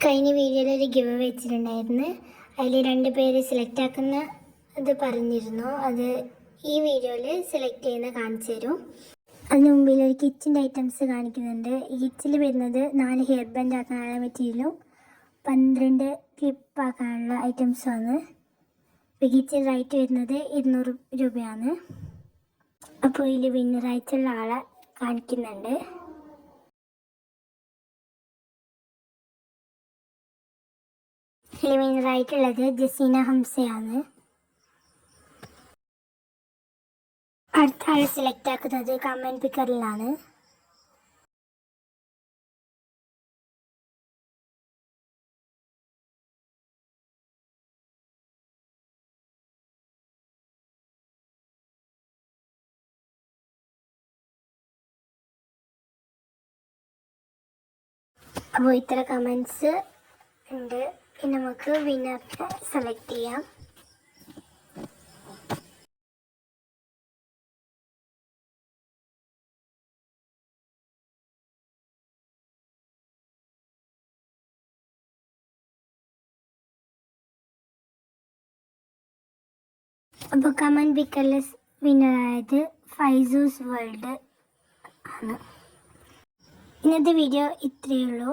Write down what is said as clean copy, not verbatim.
കഴിഞ്ഞ വീഡിയോയിൽ ഒരു ഗിവ് വെച്ചിട്ടുണ്ടായിരുന്നു. അതിൽ 2 പേര് സെലക്ട് ആക്കുന്ന അത് പറഞ്ഞിരുന്നു. അത് ഈ വീഡിയോയിൽ സെലക്ട് ചെയ്യുന്ന കാണിച്ചു തരും. അതിന് മുമ്പിൽ ഒരു കിച്ചൻ്റെ ഐറ്റംസ് കാണിക്കുന്നുണ്ട്. ഈ കിച്ചിൽ വരുന്നത് 4 ഹെയർ ബാൻഡ് ആക്കാനുള്ള മെറ്റീരിയലും 12 ക്ലിപ്പ് ആക്കാനുള്ള ഐറ്റംസുമാണ്. കിച്ചൻ റേറ്റ് വരുന്നത് 200 രൂപയാണ്. അപ്പോൾ ഇതിൽ വിന്നറായിട്ടുള്ള ആളെ കാണിക്കുന്നുണ്ട്. വിന്നറായിട്ടുള്ളത് ജസീന ഹംസയാണ്. അടുത്ത ആൾ സെലക്ട് ആക്കുന്നത് കമൻറ്റ് പിക്കറിലാണ്. അപ്പോൾ ഇത്ര കമൻറ്റ്സ് ഉണ്ട്. ഇനി നമുക്ക് വിന്നറിനെ സെലക്ട് ചെയ്യാം. അപ്പോൾ കമൻറ്റ് പിക്കറിൽ വിന്നറായത് ഫൈസൂസ് വേൾഡ് ആണ്. ഇന്നത്തെ വീഡിയോ ഇത്രയേ ഉള്ളൂ.